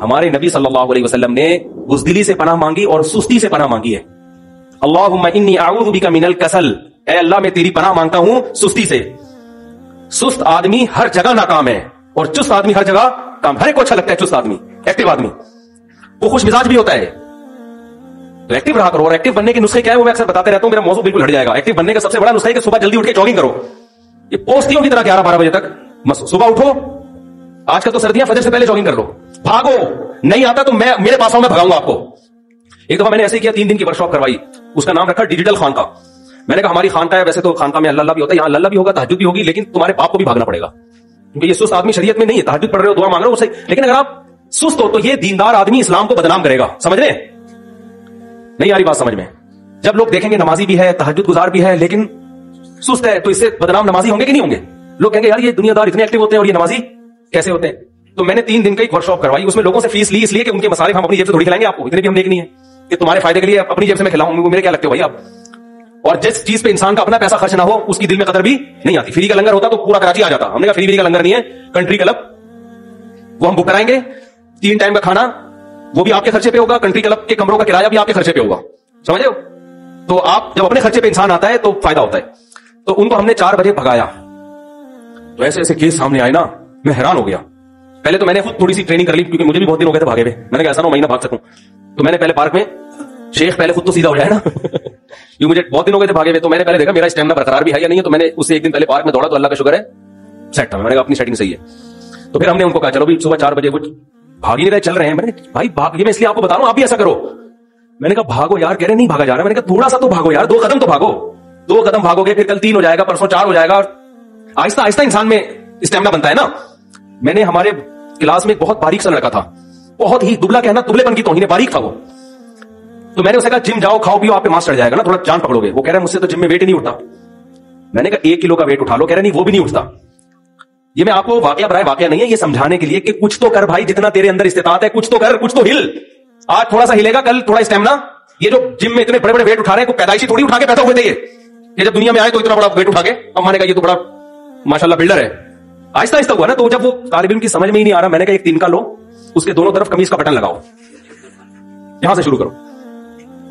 ہمارے نبی صلی اللہ علیہ وسلم نے بزدلی سے پناہ مانگی اور سستی سے پناہ مانگی ہے. اللہم انی اعوذ بک من الکسل، اے اللہ میں تیری پناہ مانگتا ہوں سستی سے. سست آدمی ہر جگہ ناکام ہے اور چست آدمی ہر جگہ کام. ہر ایک کو اچھا لگتا ہے چست آدمی، ایکٹیو آدمی، وہ خوش مزاج بھی ہوتا ہے. تو ایکٹیو رہا کرو. اور ایکٹیو بننے کے نسخے کیا ہے وہ میں اکثر بتاتے رہتا ہوں، میرا موضوع بالکل ہٹ جائے گا. ایکٹیو بننے کا سب سے بڑا نسخہ ہے کہ صبح جلدی اٹھ کے جاگنگ کرو. یہ پوستیوں کی طرح 11-12 بجے تک صبح اٹھو. آج کل تو سردیاں، فجر سے پہلے جاگنگ کر لو. بھاگو، نہیں آتا تو میرے پاس آؤں، میں بھگاؤں گا آپ کو. ایک دفعہ میں نے ایسے کیا، 3 دن کی ورکشاپ کروائی. اس کا نام رکھا ڈیجیٹل خانقاہ. میں نے کہا ہماری خانقاہ ہے، ویسے تو خانقاہ میں اللہ بھی ہوتا ہے، یہاں اللہ بھی ہوگا، تہجد بھی ہوگی، لیکن تمہارے باپ کو بھی بھاگنا پڑے گا کیونکہ یہ سست آدمی شریعت میں نہیں ہے. تہجد پڑھ رہے ہو، دعا مانگ رہے ہو اسے، لیکن اگر آپ سست ہو تو یہ دیندار آدمی اسلام کو بدنام کرے گا. سمجھ رہے ہیں؟ نہیں آ رہی بات سمجھ میں؟ جب لوگ دیکھیں گے نمازی بھی ہے، تہجد گزار بھی ہے، لیکن سست ہے، تو اس سے بدنام نمازی ہوں گے کہ نہیں ہوں گے؟ لوگ کہیں گے یار یہ دنیا دار اتنے ایکٹیو ہوتے ہیں اور یہ نمازی کیسے ہوتے ہیں؟ تو میں نے 3 دن کا ایک ورکشاپ کروائی. اس میں لوگوں سے فیس لی، اس لیے کہ ان کے مصارف ہم اپنی جیب سے تھوڑی کھلائیں گے آپ کو، اتنے بھی ہم نیک نہیں ہے کہ تمہارے فائدے کے لیے اپنی جیب سے میں کھلاؤں. میرے کیا لگتے ہو بھائی آپ؟ اور جس چیز پہ انسان کا اپنا پیسہ خرچ نہ ہو اس کی دل میں قدر بھی نہیں آتی. فری کا لنگر ہوتا تو پورا کراچی آ جاتا. ہم نے کہا فری کا لنگر نہیں ہے، کنٹری کلب وہ ہم بک کرائیں گے. 3 ٹائم کا کھانا وہ بھی آپ کے خرچے پہ ہوگا، کنٹری کلب کے کمروں کا کرایہ بھی آپ کے خرچے پہ ہوگا. سمجھے ہو؟ تو آپ جب اپنے خرچے پہ انسان آتا ہے تو فائدہ ہوتا ہے. تو ان کو ہم نے 4 بجے بھگایا. تو ایسے ایسے کیس سامنے آئے نا، میں حیران ہو گیا. پہلے تو میں نے خود تھوڑی سی ٹریننگ کر لی کیونکہ مجھے بھی بہت دن ہو گئے تھے بھاگے ہوئے. میں نے کہا ایسا نہ مہینہ بھاگ سکوں. تو میں نے پہلے پارک میں، شیخ پہلے خود تو سیدھا ہو جائے نا یہ مجھے بہت دن ہو گئے تھے بھاگے ہوئے. تو میں نے پہلے دیکھا میرا اسٹیمنا برقرار بھی ہے یا نہیں ہے. تو میں نے اس سے 1 دن پہلے پارک میں دوڑا تو اللہ کا شکر ہے سیٹ تھا. میں نے کہا اپنی سیٹنگ صحیح ہے. تو پھر ہم نے ان کو کہا چلو بھی صبح 4 بجے کچھ بھاگ ہی نہیں رہے، چل رہے ہیں. میں نے بھائی بھاگ، یہ میں اس لیے آپ کو بتا رہا ہوں آپ بھی ایسا کرو. میں نے کہا بھاگو یار. کہہ رہے نہیں بھاگا جا رہا. میں نے کہا تھوڑا سا تو بھاگو یار، 2 قدم تو بھاگو. 2 قدم بھاگو گے پھر کل 3 ہو جائے گا، پرسوں 4 ہو جائے گا. اور آہستہ آہستہ انسان میں اسٹیمنا بنتا ہے نا. میں نے ہمارے کلاس میں ایک بہت باریک سا لڑکا تھا، بہت ہی دبلا، کہنا دبلے پن کی توہین ہے، باریک تھا وہ. تو میں نے اسے کہا جم جاؤ، کھاؤ پیو، آپ پہ ماس چڑھ جائے گا نا، تھوڑا جان پکڑو گے. وہ کہہ رہا ہے مجھ سے تو جم میں ویٹ ہی نہیں اٹھتا. میں نے کہا 1 کلو کا ویٹ اٹھا لو. کہہ رہا نہیں وہ بھی نہیں اٹھتا. یہ میں آپ کو واقعہ برائے واقعہ نہیں ہے، یہ سمجھانے کے لیے کہ کچھ تو کر بھائی، جتنا تیرے اندر استطاعت ہے کچھ تو کر، کچھ تو ہل. آج تھوڑا سا ہلے گا، کل تھوڑا اسٹیمنا. یہ جو جم میں اتنے بڑے بڑے ویٹ اٹھا رہے ہیں، کوئی پیدائشی تھوڑی اٹھا کے پیدا ہوئے تھے یہ جب دنیا میں آئے تو اتنا بڑا ویٹ اٹھا کے اب مانے گا یہ تو بڑا ماشاءاللہ بلڈر ہے. آہستہ آہستہ ہوا نا. تو جب وہ طالب علم کی سمجھ میں ہی نہیں آ رہا، میں نے کہا 1 تنکا لو، اس کے دونوں طرف قمیض کا بٹن لگاؤ. یہاں سے شروع کرو.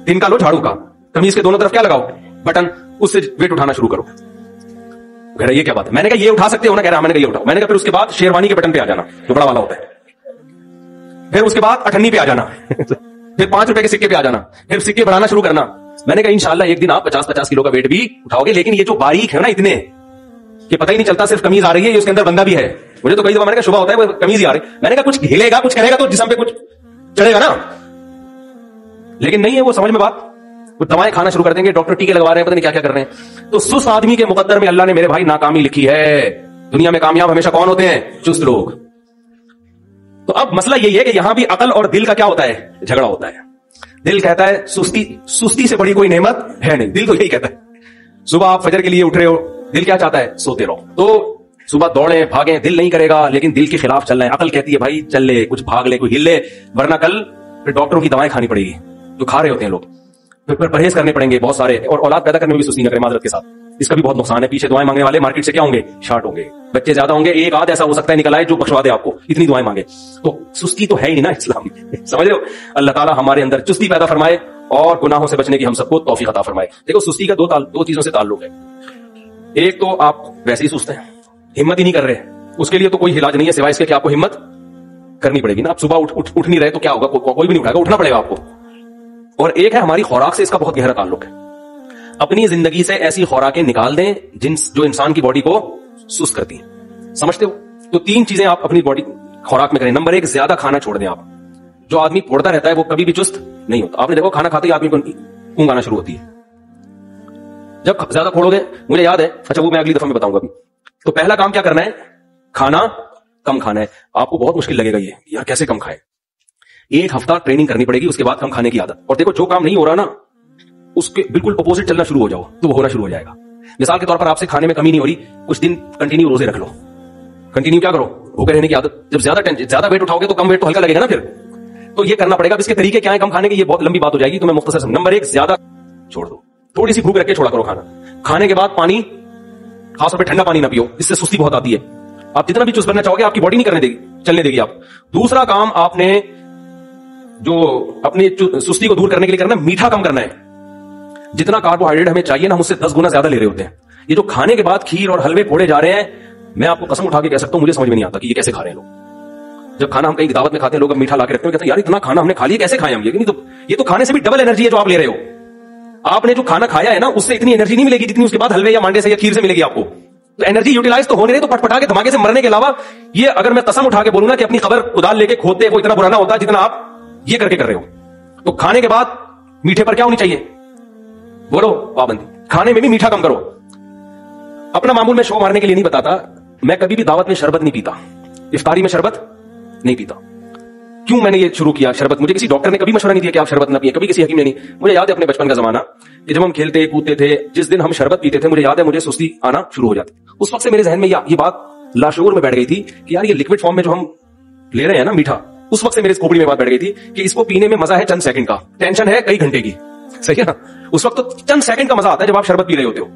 تنکا لو جھاڑو کا، قمیض کے دونوں طرف کیا لگاؤ؟ بٹن. اس سے ویٹ اٹھانا شروع کرو. کہہ رہا یہ کیا بات ہے؟ میں نے کہا یہ اٹھا سکتے ہو نا؟ کہہ رہا میں نے کہا یہ اٹھاؤ. میں نے کہا پھر اس کے بعد شیروانی کے بٹن پہ آ جانا جو بڑا والا ہوتا ہے. پھر اس کے بعد 98 پہ آ جانا پھر 5 روپے کے سکے پہ آ جانا. پھر سکے بڑھانا شروع کرنا. میں نے کہا انشاءاللہ ایک دن آپ 50-50 کلو کا ویٹ بھی اٹھاؤ گے. لیکن یہ جو باریک ہے نا اتنے کہ پتہ ہی نہیں چلتا، صرف قمیض آ رہی ہے، اس کے اندر بندہ بھی ہے. مجھے تو کئی دفعہ میں نے کہا شبہ ہوتا ہے وہ قمیض ہی آ رہی. میں نے کہا کچھ ہلے گا، کچھ کرے گا تو جسم پہ کچھ چڑھے گا نا. لیکن نہیں ہے وہ سمجھ میں بات. وہ دوائیں کھانا شروع کر دیں گے، ڈاکٹر ٹیکے لگوا رہے ہیں، پتہ نہیں کیا کیا کر رہے ہیں. تو سست آدمی کے مقدر میں اللہ نے میرے بھائی ناکامی لکھی ہے. دنیا میں کامیاب ہمیشہ کون ہوتے ہیں؟ چست لوگ. تو اب مسئلہ یہی ہے کہ یہاں بھی عقل اور دل کا کیا ہوتا ہے؟ جھگڑا ہوتا ہے. دل کہتا ہے سستی سے بڑی کوئی نعمت ہے نہیں. دل تو یہی کہتا ہے. صبح آپ فجر کے لیے اٹھ رہے ہو، دل کیا چاہتا ہے؟ سوتے رہو. تو صبح دوڑیں بھاگیں، دل نہیں کرے گا، لیکن دل کے خلاف چل رہے ہیں. عقل کہتی ہے بھائی چل لے، کچھ بھاگ لے، کوئی ہل لے، ورنہ کل پھر ڈاکٹروں کی دوائیں کھانی پڑے گی جو کھا رہے ہوتے ہیں لوگ. پھر پرہیز کرنے پڑیں گے بہت سارے. اور اولاد پیدا کرنے میں بھی سستی نہ کریں معذرت کے ساتھ، اس کا بھی بہت نقصان ہے. پیچھے دعائیں مانگنے والے مارکیٹ سے کیا ہوں گے؟ شارٹ ہوں گے. بچے زیادہ ہوں گے، ایک آدھ ایسا ہو سکتا ہے نکل آئے جو بخشوا دے آپ کو، اتنی دعائیں مانگے. تو سستی تو ہے ہی نہیں نا اسلام میں. سمجھ رہے ہو؟ اللہ تعالیٰ ہمارے اندر چستی پیدا فرمائے اور گناہوں سے بچنے کی ہم سب کو توفیق عطا فرمائے. دیکھو سستی کا 2 چیزوں سے تعلق ہے. ایک تو آپ ویسے ہی سست ہیں، ہمت ہی نہیں کر رہے. اس کے لیے تو کوئی علاج نہیں ہے سوائے اس کے کہ آپ کو ہمت کرنی پڑے گی نا. آپ صبح اٹھ نہیں رہے تو کیا ہوگا؟ کوئی بھی نہیں اٹھائے گا، اٹھنا پڑے گا آپ کو. اور ایک ہے ہماری خوراک سے اس کا بہت گہرا تعلق ہے. اپنی زندگی سے ایسی خوراکیں نکال دیں جو انسان کی باڈی کو سست کرتی ہیں. سمجھتے ہو؟ تو 3 چیزیں آپ اپنی باڈی خوراک میں کریں. نمبر 1 زیادہ کھانا چھوڑ دیں. آپ جو آدمی پھوڑتا رہتا ہے وہ کبھی بھی چست نہیں ہوتا. آپ نے دیکھو کھانا کھاتے ہی آدمی کو اونگ آنا شروع ہوتی ہے. جب زیادہ پھوڑو گے، مجھے یاد ہے، اچھا وہ میں اگلی دفعہ میں بتاؤں گا. تو پہلا کام کیا کرنا ہے؟ کھانا کم کھانا ہے. آپ کو بہت مشکل لگے گا یہ یار کیسے کم کھائے. 1 ہفتہ ٹریننگ کرنی پڑے گی، اس کے بعد کم کھانے کی عادت. اور دیکھو جو کام نہیں ہو رہا نا اس کے بالکل اپوزٹ چلنا شروع ہو جاؤ تو وہ ہونا شروع ہو جائے گا. مثال کے طور پر آپ سے کھانے میں کمی نہیں ہو رہی، کچھ دن کنٹینیو روزے رکھ لو. کنٹینیو کیا کرو؟ بھوکے رہنے کی عادت. جب زیادہ ویٹ اٹھاؤ گے تو کم ویٹ تو ہلکا لگے گا نا. پھر تو یہ کرنا پڑے گا. اس کے طریقے کیا ہیں کم کھانے کے؟ یہ بہت لمبی بات ہو جائے گی تو میں مختصر نمبر 1 زیادہ چھوڑ دو. تھوڑی سی بھوک رکھ کے چھوڑا کرو کھانا. کھانے کے بعد پانی، خاص طور پہ ٹھنڈا پانی نہ پیو، اس سے سستی بہت آتی ہے. آپ جتنا بھی چست بننا چاہو گے آپ کی باڈی نہیں کرنے دے گی، چلنے دے گی آپ. دوسرا کام آپ نے जो अपनी सुस्ती को दूर करने के लिए करना है, मीठा कम करना है। जितना कार्बोहाइड्रेट हमें चाहिए ना, हम उससे 10 गुना ज्यादा ले रहे होते हैं। ये जो खाने के बाद खीर और हलवे फोड़े जा रहे हैं, मैं आपको कसम उठा के कह सकता हूं, मुझे समझ में नहीं आता कि ये कैसे खा रहे हैं लोग। जब खाना हम कहीं दावत में खाते हैं, लोग मीठा ला के रखते हैं, कहते हैं यार इतना खाना हमने खा लिया, कैसे खाएं हम? ये तो खाने से भी डबल एनर्जी है जो आप ले रहे हो। आपने जो खाना खाया है ना, उससे इतनी एनर्जी नहीं मिलेगी जितनी उसके बाद हलवे या मांडे से या खीर से मिलेगी आपको। तो एनर्जी यूटिलाइज तो होने रही, तो पटपटा के धमाके से मरने के अलावा, ये अगर मैं कसम उठा के बोलूं ना कि अपनी खबर कुदाल लेके खोदते, वो इतना बुरा ना होता जितना आप ये करके कर रहे हो। तो खाने के बाद मीठे पर क्या होनी चाहिए? बोलो पाबंदी। खाने में भी मीठा कम करो। अपना मामूल में शो मारने के लिए नहीं बताता, मैं कभी भी दावत में शरबत नहीं पीता, इफ्तारी में शरबत नहीं पीता। क्यों मैंने ये शुरू किया शरबत? मुझे किसी डॉक्टर ने कभी मशवरा नहीं दिया कि आप शरबत ना पिए, कभी किसी हकीम ने नहीं। मुझे याद है अपने बचपन का जमाना कि जब हम खेलते कूदते थे, जिस दिन हम शरबत पीते थे, मुझे याद है मुझे सुस्ती आना शुरू हो जाती। उस वक्त से मेरे जहन में ये बात लाशूर में बैठ गई थी कि यार ये लिक्विड फॉर्म में जो हम ले रहे हैं ना मीठा, उस वक्त से मेरे खोपड़ी में बात बैठ गई थी कि इसको पीने में मजा है चंद सेकंड का, टेंशन है कई घंटे की। सही है ना? उस वक्त तो चंद सेकंड का मजा आता है जब आप शरबत पी रहे होते हो,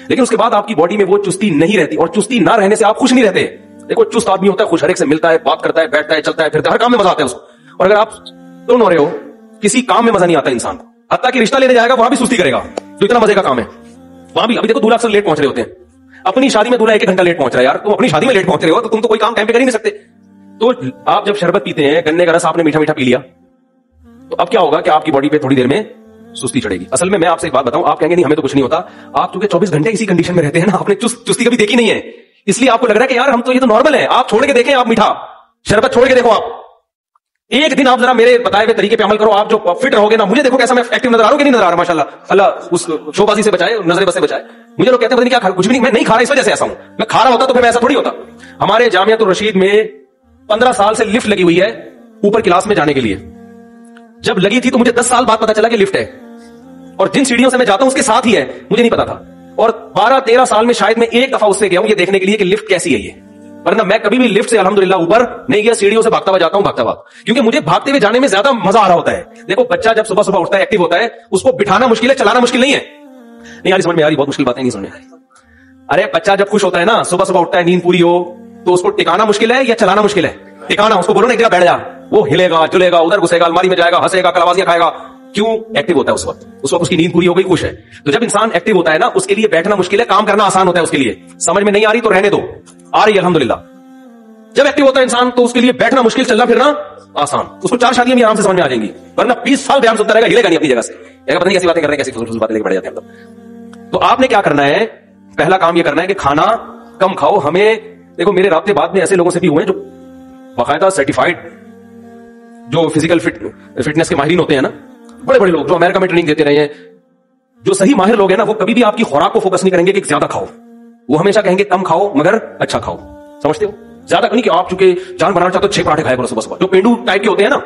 लेकिन उसके बाद आपकी बॉडी में वो चुस्ती नहीं रहती, और चुस्ती ना रहने से आप खुश नहीं रहते। देखो चुस्त आदमी होता है, खुश, हर एक से मिलता है, बात करता है, बैठता है, चलता है, फिरता है, हर काम में मजा आता है उसको। और अगर आप सुन हो रहे हो, किसी काम में मजा नहीं आता इंसान को, हत्ता कि रिश्ता लेने जाएगा वहां भी सुस्ती करेगा, तो इतना मजे का काम है वहां भी। अभी देखो दूल्हा अक्सर लेट पहुंच रहे होते हैं, अपनी शादी में दूल्हा 1 घंटा लेट पहुंच रहा है। यार तुम अपनी शादी में लेट पहुंच रहे हो तो तुम तो कोई काम टाइम पे कर ही नहीं सकते। तो आप जब शरबत पीते हैं, गन्ने का रस आपने मीठा मीठा पी लिया, तो अब क्या होगा कि आपकी बॉडी पे थोड़ी देर में सुस्ती चढ़ेगी। असल में मैं आपसे एक बात बताऊं, आप कहेंगे नहीं हमें तो कुछ नहीं होता, आप चूंकि 24 घंटे इसी कंडीशन में रहते हैं ना, आपने चुस्ती कभी देखी नहीं है, इसलिए आपको लग रहा है कि यार हम तो ये तो नॉर्मल है। आप छोड़ के देखें, आप मीठा शरबत छोड़ के देखो, आप एक दिन आप जरा मेरे बताए हुए तरीके पे अमल करो, आप जो फिट रहोगे ना, मुझे देखो कैसा मैं एक्टिव नजर आ रहा हूं कि नहीं नजर आ रहा। माशाल्लाह, अल्लाह उस शोबाजी से बचाए, नजरे बस से बचाए। मुझे लोग कहते हैं पता नहीं क्या खा, कुछ भी नहीं, मैं नहीं खा रहा इस वजह से ऐसा हूं। मैं खा रहा होता तो फिर मैं ऐसा थोड़ी होता। हमारे जामियातुर रशीद में 15 साल से लिफ्ट लगी हुई है ऊपर क्लास में जाने के लिए। जब लगी थी तो मुझे 10 साल बाद पता चला कि लिफ्ट है, और जिन सीढ़ियों से मैं जाता हूं उसके साथ ही है, मुझे नहीं पता था। और 12-13 साल में शायद मैं एक दफा उससे गया हूं ये देखने के लिए कि लिफ्ट कैसी है ये, वरना मैं कभी भी लिफ्ट से अल्हम्दुलिल्लाह ऊपर नहीं गया, सीढ़ियों से भागता हुआ जाता हूं, भागता हुआ, क्योंकि मुझे भागते हुए जाने में ज्यादा मजा आ रहा होता है। देखो बच्चा जब सुबह सुबह उठता है, एक्टिव होता है, उसको बिठाना मुश्किल है, चलाना मुश्किल नहीं है। नहीं यार समझ में आ रही, बहुत मुश्किल बातें नहीं समझ में। अरे बच्चा जब खुश होता है ना, सुबह सुबह उठता है, नींद पूरी हो, तो उसको टिकाना मुश्किल है या चलाना मुश्किल है? टिकाना। उसको बोलो ना एक जगह बैठ जा, वो हिलेगा, जुलेगा, उधर घुसेगा, अलमारी में जाएगा, हंसेगा, कलाबाजियां खाएगा। क्यों? एक्टिव होता है उस वक्त उसकी नींद पूरी हो गई, खुश है। तो जब इंसान एक्टिव होता है ना, उसके लिए बैठना मुश्किल है, काम करना आसान होता है उसके लिए। समझ में नहीं आ रही तो रहने दो, आ रही है अल्हम्दुलिल्लाह। जब एक्टिव होता है इंसान तो उसके लिए बैठना मुश्किल, चलना फिरना आसान। उसको 4 शादियां भी आराम से समझ में आ जाएंगी, वरना 20 साल बयान सुनता रहेगा, हिलेगा नहीं अपनी जगह से, पता नहीं कैसी बातें कर रहे हैं, कैसी फजूल बातें लेके बैठ जाते हैं। तो आपने क्या करना है, पहला काम यह करना है कि खाना कम खाओ। हमें देखो, मेरे राब्ते बाद में ऐसे लोगों से भी हुए जो बाकायदा सर्टिफाइड जो फिजिकल फिटनेस के माहिरीन होते हैं ना, बड़े बड़े लोग जो अमेरिका में ट्रेनिंग देते रहे हैं, जो सही माहिर लोग हैं ना, वो कभी भी आपकी खुराक को फोकस नहीं करेंगे कि ज्यादा खाओ, वो हमेशा कहेंगे कम खाओ मगर अच्छा खाओ। समझते हो? ज्यादा नहीं कि आप चूंकि जान बनाना चाहते हो 6 पराठे खाया करो सुबह सुबह। जो पेंडू टाइप के होते हैं ना,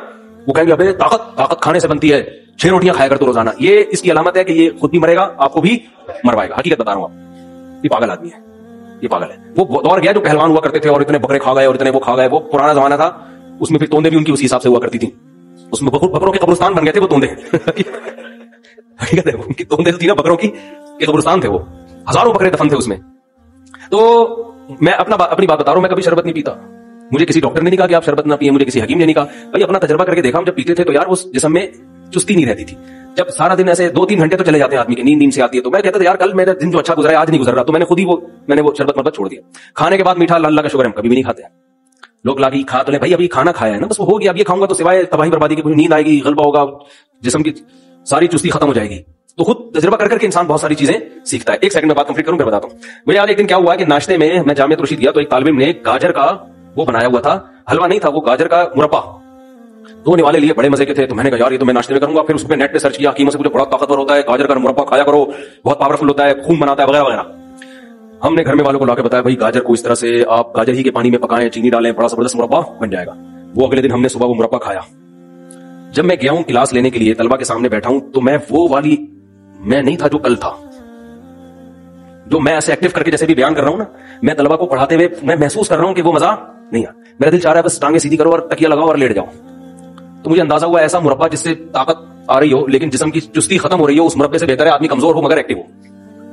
वो कहेंगे अबे ताकत खाने से बनती है, 6 रोटियां खाया कर तो रोजाना। ये इसकी अलामत है कि ये खुद भी मरेगा, आपको भी मरवाएगा। हकीकत बता रहा हूं, आप ये पागल आदमी है, ये पागल है। वो दौर गया जो पहलवान हुआ करते थे और इतने बकरे खा गए और इतने वो खा गए, वो पुराना जमाना था। उसमें फिर तोंदे भी उनकी उसी हिसाब से हुआ करती थी, उसमें बकरों के कब्रिस्तान बन गए थे वो तोंदे। हकीकत है, उनकी तोंदे थी ना बकरों की, कब्रिस्तान थे वो, हजारों बकरे दफन थे उसमें। तो मैं अपनी बात बता रहा हूं, मैं कभी शरबत नहीं पीता। मुझे किसी डॉक्टर ने नहीं कहा कि आप शरबत ना पिए, मुझे किसी हकीम ने नहीं कहा। भाई अपना तजर्बा करके देखा, हम जब पीते थे तो यार उस जिस्म में चुस्ती नहीं रहती थी। जब सारा दिन ऐसे 2-3 घंटे तो चले जाते हैं आदमी के, नींद से आती है, तो मैं कहता था यार कल मेरा दिन जो अच्छा गुजरा है आज नहीं गुजर रहा, तो मैंने खुद ही वो शरबत छोड़ दिया। खाने के बाद मीठा, अल्लाह का शुक्र हम कभी भी नहीं खाते हैं। लोग लागी खा तो ले, भाई अभी खाना खाया है ना, बस वो हो गया, अब ये खाऊंगा तो सिवाय तबाही बर्बादी की नींद आएगी, गलबा होगा, जिस्म की सारी चुस्ती खत्म हो जाएगी। तो खुद तजर्बा करके इंसान बहुत सारी चीजें सीखता है। 1 सेकंड में बात कंप्लीट करूं फिर बताता हूं। मुझे आज एक दिन क्या हुआ कि नाश्ते में मैं जामिया रशीद गया तो एक तालिब इल्म ने गाजर का वो बनाया हुआ था, हलवा नहीं था, वो गाजर का मुरब्बा 2 निवाले लिए, बड़े मजे के थे। तो मैंने कहा यार ये तो मैं नाश्ते में करूंगा। फिर उसमें नेट पे सर्च किया, हकीमों से पूछा, बड़ा ताकतवर होता है, गाजर का मुरब्बा खाया करो, बहुत पावरफुल होता है, खून बनाता है वगैरह वगैरह। हमने घर में वालों को लाके बताया भाई गाजर को इस तरह से आप गाजर ही के पानी में पकाएं, चीनी डालें, बड़ा जबरदस्त मुरब्बा बन जाएगा। वो अगले दिन हमने सुबह वो मुरब्बा खाया। जब मैं गया हूं क्लास लेने के लिए, तलबा के सामने बैठा हूं, तो मैं वो वाली मैं नहीं था जो कल था, जो मैं ऐसे एक्टिव करके जैसे भी बयान कर रहा हूं ना, मैं तलबा को पढ़ाते हुए मैं महसूस कर रहा हूं कि वो मजा नहीं आ। मेरा दिल चाह रहा है बस टांगे सीधी करो और तकिया लगाओ और लेट जाओ। तो मुझे अंदाजा हुआ ऐसा मुरब्बा जिससे ताकत आ रही हो लेकिन जिस्म की चुस्ती खत्म हो रही हो, उस मुरब्बे से बेहतर है आदमी कमजोर हो मगर एक्टिव हो।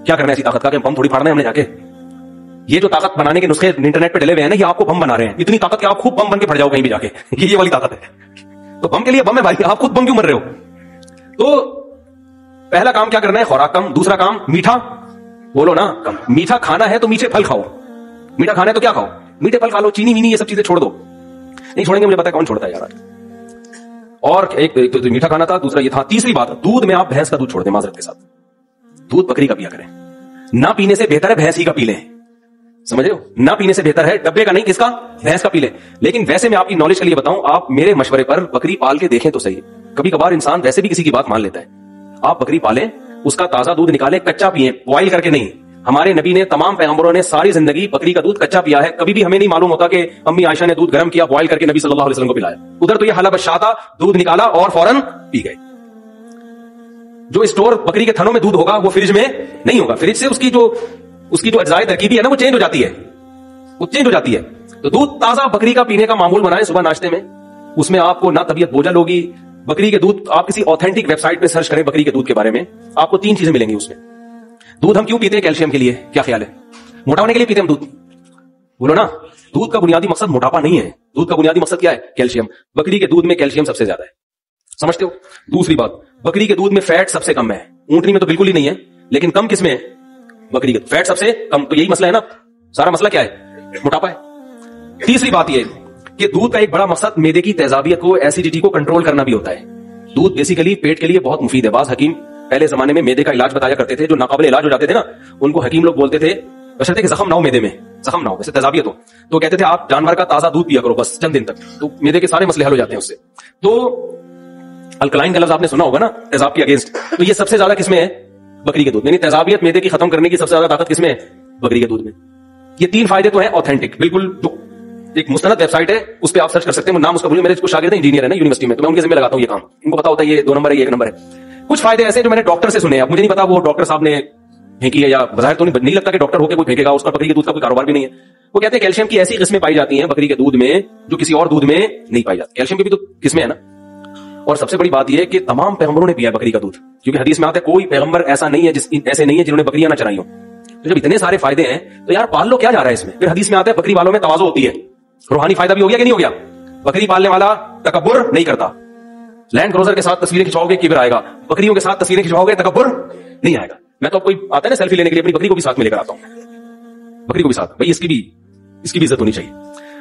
क्या करना है ऐसी ताकत का कि बम थोड़ी फाड़ना है हमने जाके। ये जो ताकत बनाने के नुस्खे इंटरनेट पे डले हुए हैं ना, ये आपको बम बना रहे हैं। इतनी ताकत कि आप खूब बम बन के फट जाओ कहीं भी जाके। ये वाली ताकत है। तो बम के लिए बम है भाई, आप खुद बम क्यों मर रहे हो? तो पहला काम क्या करना है? खुराक कम। दूसरा काम मीठा, बोलो ना कम। मीठा खाना है तो मीठे फल खाओ, मीठा खाना है तो क्या खाओ? मीठे फल खा लो। चीनी वीनी ये सब चीजें छोड़ दो। नहीं छोड़ेंगे, मुझे पता है कौन छोड़ता है यार। और एक तो मीठा खाना था, दूसरा ये था। तीसरी बात, दूध में आप भैंस का दूध छोड़ दें माजरत के साथ, दूध बकरी का पिया करें। ना पीने से बेहतर है भैंस ही का पी लें, समझ रहे हो? ना पीने से बेहतर है डब्बे का नहीं, किसका? भैंस का पी लें। लेकिन वैसे मैं आपकी नॉलेज के लिए बताऊं, आप मेरे मशवरे पर बकरी पाल के देखें तो सही। कभी कभार इंसान वैसे भी किसी की बात मान लेता है। आप बकरी पालें, उसका ताजा दूध निकालें, कच्चा पिए, बॉइल करके नहीं। हमारे नबी ने, तमाम पैगंबरों ने सारी जिंदगी बकरी का दूध कच्चा पिया है। कभी भी हमें नहीं मालूम होता कि अम्मी आयशा ने दूध गर्म किया, बॉइल करके नबी सल्लल्लाहु अलैहि वसल्लम को पिलाया। उधर तो ये हला बदशाह था, दूध निकाला और फौरन पी गए। जो स्टोर बकरी के थनों में दूध होगा वो फ्रिज में नहीं होगा। फ्रिज से उसकी जो अज्जाए तरकीबी है ना, वो चेंज हो जाती है, वो चेंज हो जाती है। तो दूध ताजा बकरी का पीने का मामूल बनाएं सुबह नाश्ते में। उसमें आपको ना तबीयत बोझल होगी। बकरी के दूध, आप किसी ऑथेंटिक वेबसाइट पे सर्च करें बकरी के दूध के बारे में, आपको 3 चीजें मिलेंगी उसमें। दूध हम क्यों पीते हैं? कैल्शियम के लिए। क्या ख्याल है? मोटा होने के लिए पीते हैं हम दूध, बोलो ना। दूध का बुनियादी मकसद मोटापा नहीं है, दूध का बुनियादी मकसद क्या है? कैल्शियम। बकरी के दूध में कैल्शियम सबसे ज्यादा है, समझते हो? दूसरी बात, बकरी के दूध में फैट सबसे कम है। ऊंटनी में तो बिल्कुल ही नहीं है, लेकिन कम किसमें है? बकरी के फैट सबसे कम। तो यही मसला है ना, सारा मसला क्या है? मोटापा है। तीसरी बात यह कि दूध का एक बड़ा मकसद मेदे की तेजाबियत को, एसिडिटी को कंट्रोल करना भी होता है। दूध बेसिकली पेट के लिए बहुत मुफीद है। बाज हकीम पहले जमाने में मेदे का इलाज बताया करते थे। जो नाकाबिल इलाज हो जाते थे ना, उनको हकीम लोग बोलते थे, बशर्ते कि जख्म ना हो मेदे में, जख्म ना हो, वैसे तेजाबियत हो, तो कहते थे आप जानवर का ताजा दूध पिया करो बस चंद दिन तक, तो मेदे के सारे मसले हल हो जाते हैं उससे। तो अल्कलाइन का लफ्ज आपने सुना होगा ना, तेजाब के अगेंस्ट। तो ये सबसे ज्यादा किसमें है? बकरी के दूध। यानी तेजाबियत मेदे की खत्म करने की सबसे ज्यादा ताकत किसमें है? बकरी के दूध में। ये 3 फायदे तो हैं ऑथेंटिक, बिल्कुल। जो एक मुस्तनद वेबसाइट है उस पर आप सर्च कर सकते हैं, नाम उसका भूलिए। मेरे कुछ शागिर्द इंजीनियर है ना यूनिवर्सिटी में, तो मैं उनके जिम्मे लगाता हूं ये काम। उनको पता होता है ये 2 नंबर है, ये 1 नंबर है। कुछ फायदे ऐसे जो मैंने डॉक्टर से सुने। अब मुझे नहीं पता वो डॉक्टर साहब ने फेंकी है या बजाहिर तो नहीं लगता कि डॉक्टर होकर कोई फेंकेगा, उसका बकरी के दूध का कोई कारोबार भी नहीं है। वो कहते हैं कैल्शियम की ऐसी किस्में पाई जाती हैं बकरी के दूध में जो किसी और दूध में नहीं पाई जाती। कैल्शियम की भी तो किस्में है ना। और सबसे बड़ी बात यह है कि तमाम पैगंबरों ने पिया बकरी का दूध, क्योंकि हदीस में आता है कोई पैगंबर ऐसा नहीं है ऐसे नहीं है जिन्होंने बकरियां ना चराई हो। तो जब इतने सारे फायदे हैं तो यार पाल लो, क्या जा रहा है इसमें? फिर हदीस में आता है बकरी वालों में तवाज़ु होती है। रूहानी फायदा भी हो गया कि नहीं हो गया? बकरी पालने वाला तकब्बुर नहीं करता। लैंड क्रूजर के साथ तस्वीरें खिंचवाओगे किब्र आएगा, बकरियों के साथ तस्वीरें खिंचवाओगे तकब्बुर नहीं आएगा। मैं तो कोई आता है ना सेल्फी लेने के लिए, अपनी बकरी को भी साथ में लेकर आता हूं, बकरी को भी साथ, भाई इसकी भी इज्जत होनी चाहिए।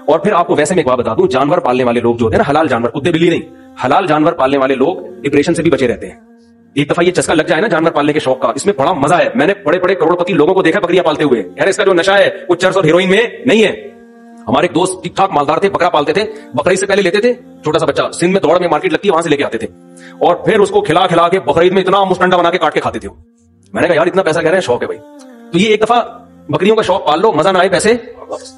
और फिर आपको वैसे में एक बात बता दूं, जानवर पालने वाले लोग जो होते हैं ना, हलाल जानवर, कुत्ते बिल्ली नहीं, हलाल जानवर पालने वाले लोग डिप्रेशन से भी बचे रहते हैं। एक दफा ये चस्का लग जाए ना जानवर पालने के शौक का, इसमें बड़ा मजा है। मैंने बड़े बड़े करोड़पति लोगों को देखा बकरियां पालते हुए। यार इसका जो नशा है वो चर्स और हीरोइन में नहीं है। हमारे एक दोस्त ठीक ठाक मालदार थे, बकरा पालते थे, बकरीद से पहले लेते थे छोटा सा बच्चा, सिंध में दौड़ में मार्केट लगती है वहां से लेके आते थे, और फिर उसको खिला खिला के बकरीद में इतना मुस्टंडा बना के काट के खाते थे। मैंने कहा यार इतना पैसा कह रहे हैं, शौक है भाई। तो ये एक दफा बकरियों का शौक पाल लो, मजा ना आए पैसे वापस।